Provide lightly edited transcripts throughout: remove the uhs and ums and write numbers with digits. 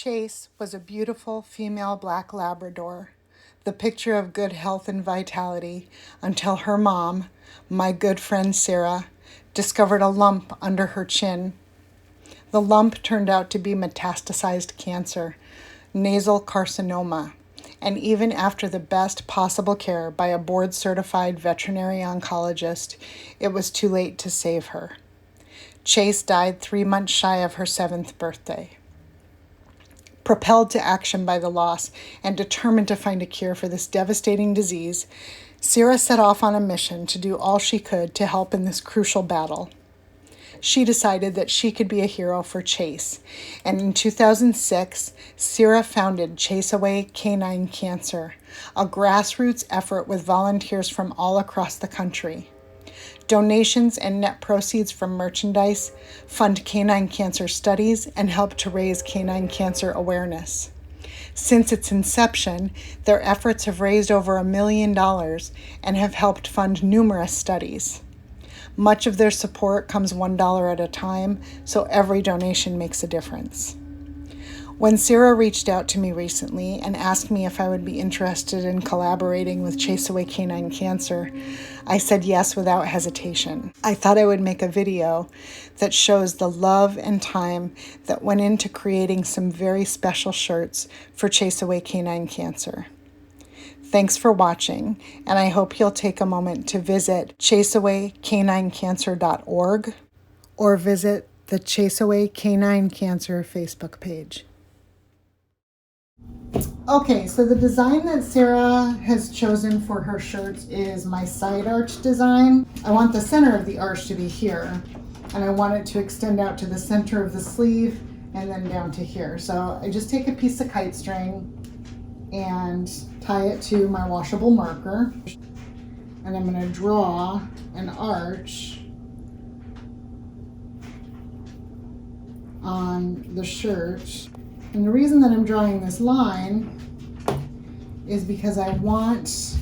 Chase was a beautiful female black Labrador, the picture of good health and vitality, until her mom, my good friend Cera, discovered a lump under her chin. The lump turned out to be metastasized cancer, nasal carcinoma, and even after the best possible care by a board-certified veterinary oncologist, it was too late to save her. Chase died 3 months shy of her 7th birthday. Propelled to action by the loss and determined to find a cure for this devastating disease, Cera set off on a mission to do all she could to help in this crucial battle. She decided that she could be a hero for Chase, and in 2006, Cera founded Chase Away Canine Cancer, a grassroots effort with volunteers from all across the country. Donations and net proceeds from merchandise fund canine cancer studies and help to raise canine cancer awareness. Since its inception, their efforts have raised over $1 million and have helped fund numerous studies. Much of their support comes $1 at a time, so every donation makes a difference. When Cera reached out to me recently and asked me if I would be interested in collaborating with Chase Away Canine Cancer, I said yes without hesitation. I thought I would make a video that shows the love and time that went into creating some very special shirts for Chase Away Canine Cancer. Thanks for watching, and I hope you'll take a moment to visit chaseawaycaninecancer.org or visit the Chase Away Canine Cancer Facebook page. Okay, so the design that Cera has chosen for her shirts is my side arch design. I want the center of the arch to be here, and I want it to extend out to the center of the sleeve and then down to here. So I just take a piece of kite string and tie it to my washable marker, and I'm going to draw an arch on the shirt. And the reason that I'm drawing this line is because I want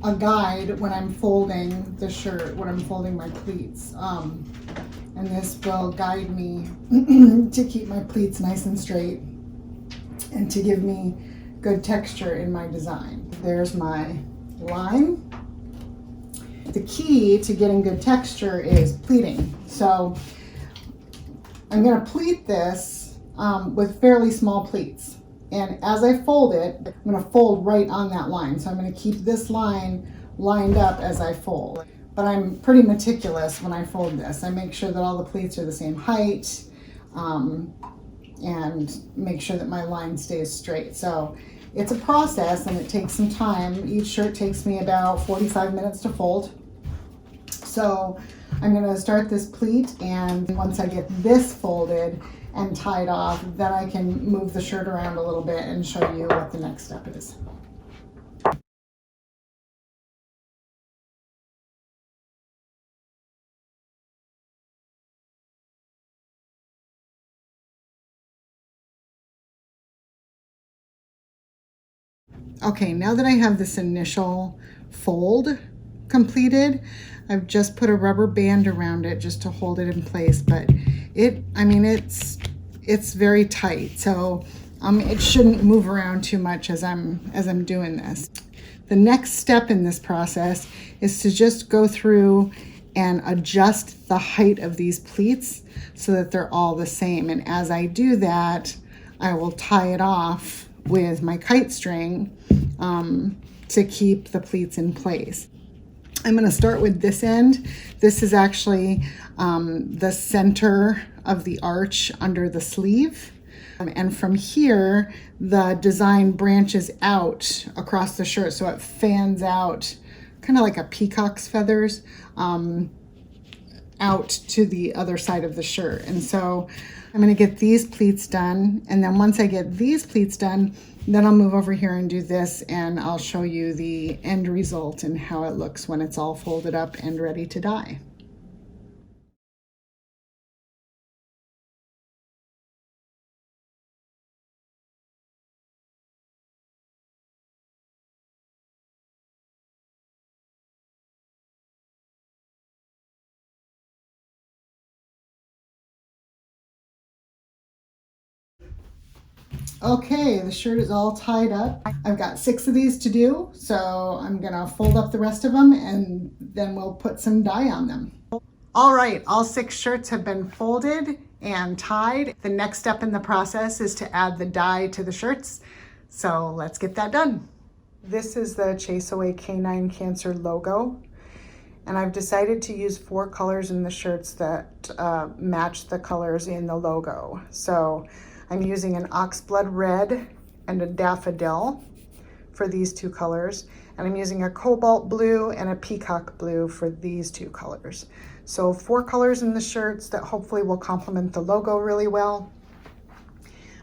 a guide when I'm folding the shirt, when I'm folding my pleats. And this will guide me to keep my pleats nice and straight and to give me good texture in my design. There's my line. The key to getting good texture is pleating. So I'm going to pleat this with fairly small pleats. And as I fold it, I'm going to fold right on that line. So I'm going to keep this line lined up as I fold. But I'm pretty meticulous when I fold this. I make sure that all the pleats are the same height and make sure that my line stays straight. So it's a process and it takes some time. Each shirt takes me about 45 minutes to fold. So I'm going to start this pleat, and once I get this folded and tied off, then I can move the shirt around a little bit and show you what the next step is. Okay, now that I have this initial fold completed, I've just put a rubber band around it just to hold it in place, but it's very tight, so it shouldn't move around too much as I'm doing this. The next step in this process is to just go through and adjust the height of these pleats so that they're all the same. And as I do that, I will tie it off with my kite string to keep the pleats in place. I'm going to start with this end. This is actually the center of the arch under the sleeve. And from here, the design branches out across the shirt. So it fans out kind of like a peacock's feathers out to the other side of the shirt. And so I'm going to get these pleats done. And then once I get these pleats done, then I'll move over here and do this, and I'll show you the end result and how it looks when it's all folded up and ready to dye. Okay, the shirt is all tied up. I've got 6 of these to do, so I'm gonna fold up the rest of them and then we'll put some dye on them. All right, all 6 shirts have been folded and tied. The next step in the process is to add the dye to the shirts. So let's get that done. This is the Chase Away Canine Cancer logo. And I've decided to use 4 colors in the shirts that match the colors in the logo. So I'm using an oxblood red and a daffodil for these 2 colors. And I'm using a cobalt blue and a peacock blue for these 2 colors. So 4 colors in the shirts that hopefully will complement the logo really well.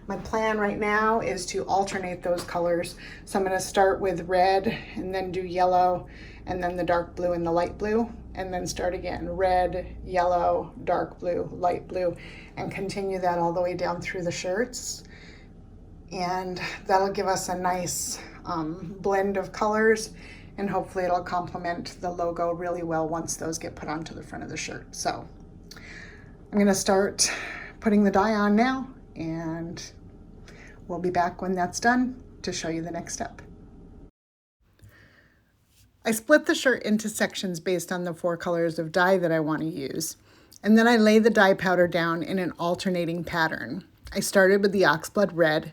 My plan right now is to alternate those colors. So I'm going to start with red and then do yellow and then the dark blue and the light blue, and then start again, red, yellow, dark blue, light blue, and continue that all the way down through the shirts. And that'll give us a nice blend of colors, and hopefully it'll complement the logo really well once those get put onto the front of the shirt. So I'm going to start putting the dye on now, and we'll be back when that's done to show you the next step. I split the shirt into sections based on the 4 colors of dye that I want to use, and then I lay the dye powder down in an alternating pattern. I started with the oxblood red.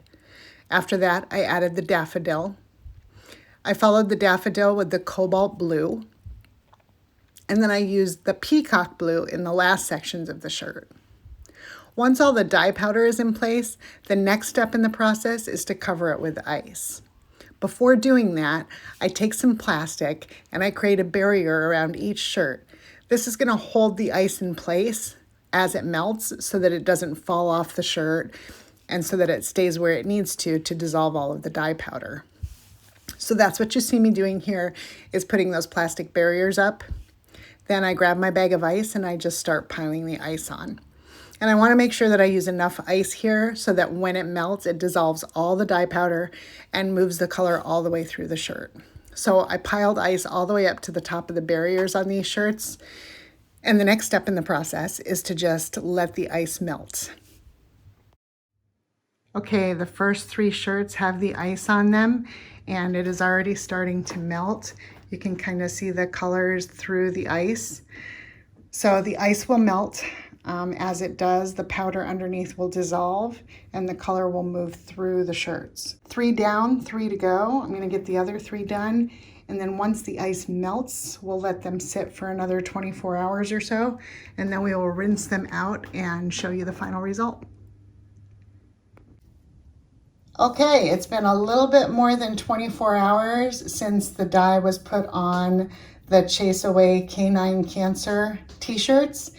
After that, I added the daffodil. I followed the daffodil with the cobalt blue, and then I used the peacock blue in the last sections of the shirt. Once all the dye powder is in place, the next step in the process is to cover it with ice. Before doing that, I take some plastic and I create a barrier around each shirt. This is going to hold the ice in place as it melts so that it doesn't fall off the shirt and so that it stays where it needs to dissolve all of the dye powder. So that's what you see me doing here, is putting those plastic barriers up. Then I grab my bag of ice and I just start piling the ice on. And I want to make sure that I use enough ice here so that when it melts, it dissolves all the dye powder and moves the color all the way through the shirt. So I piled ice all the way up to the top of the barriers on these shirts. And the next step in the process is to just let the ice melt. Okay, the first 3 shirts have the ice on them and it is already starting to melt. You can kind of see the colors through the ice. So the ice will melt. As it does, the powder underneath will dissolve and the color will move through the shirts. 3 down, 3 to go. I'm going to get the other 3 done. And then once the ice melts, we'll let them sit for another 24 hours or so. And then we will rinse them out and show you the final result. Okay, it's been a little bit more than 24 hours since the dye was put on the Chase Away Canine Cancer t-shirts,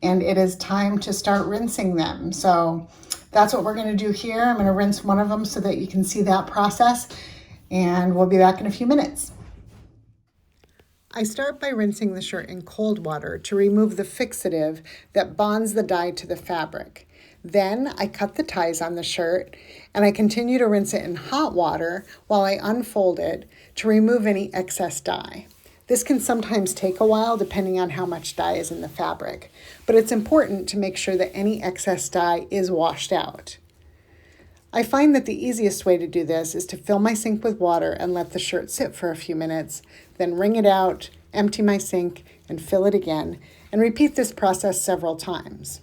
and it is time to start rinsing them. So that's what we're going to do here. I'm going to rinse one of them so that you can see that process, and we'll be back in a few minutes. I start by rinsing the shirt in cold water to remove the fixative that bonds the dye to the fabric. Then I cut the ties on the shirt and I continue to rinse it in hot water while I unfold it to remove any excess dye. This can sometimes take a while depending on how much dye is in the fabric, but it's important to make sure that any excess dye is washed out. I find that the easiest way to do this is to fill my sink with water and let the shirt sit for a few minutes, then wring it out, empty my sink, and fill it again, and repeat this process several times.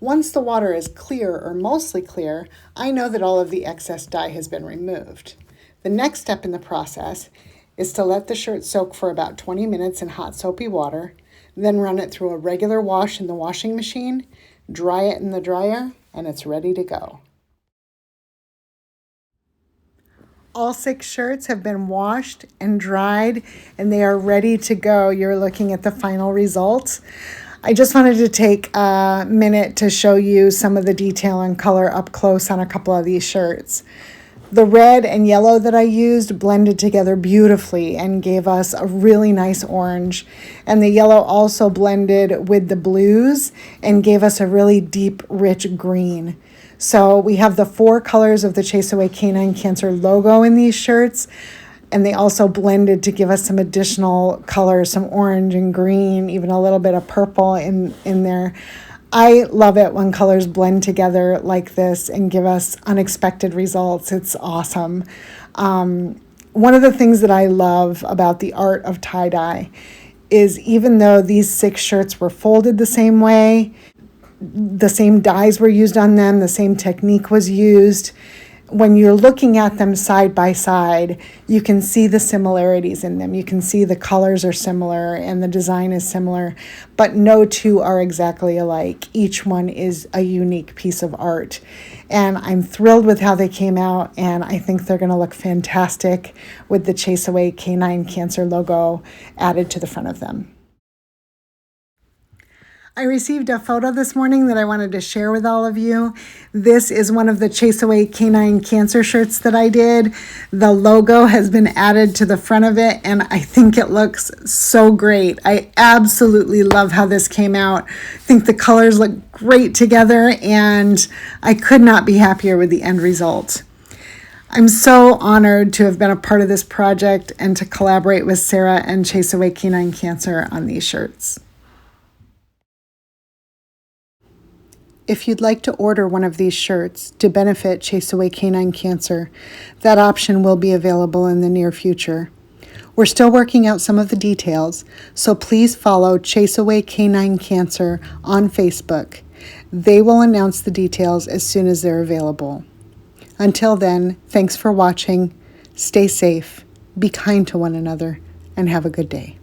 Once the water is clear or mostly clear, I know that all of the excess dye has been removed. The next step in the process is to let the shirt soak for about 20 minutes in hot soapy water, then run it through a regular wash in the washing machine, dry it in the dryer, and it's ready to go. All 6 shirts have been washed and dried, and they are ready to go. You're looking at the final results. I just wanted to take a minute to show you some of the detail and color up close on a couple of these shirts. The red and yellow that I used blended together beautifully and gave us a really nice orange. And the yellow also blended with the blues and gave us a really deep, rich green. So we have the 4 colors of the Chase Away Canine Cancer logo in these shirts. And they also blended to give us some additional colors, some orange and green, even a little bit of purple in there. I love it when colors blend together like this and give us unexpected results. It's awesome. One of the things that I love about the art of tie-dye is even though these 6 shirts were folded the same way, the same dyes were used on them, the same technique was used, when you're looking at them side by side, you can see the similarities in them. You can see the colors are similar and the design is similar, but no two are exactly alike. Each one is a unique piece of art. And I'm thrilled with how they came out, and I think they're going to look fantastic with the Chase Away Canine Cancer logo added to the front of them. I received a photo this morning that I wanted to share with all of you. This is one of the Chase Away Canine Cancer shirts that I did. The logo has been added to the front of it, and I think it looks so great. I absolutely love how this came out. I think the colors look great together, and I could not be happier with the end result. I'm so honored to have been a part of this project and to collaborate with Cera and Chase Away Canine Cancer on these shirts. If you'd like to order one of these shirts to benefit Chase Away Canine Cancer, that option will be available in the near future. We're still working out some of the details, so please follow Chase Away Canine Cancer on Facebook. They will announce the details as soon as they're available. Until then, thanks for watching. Stay safe, be kind to one another, and have a good day.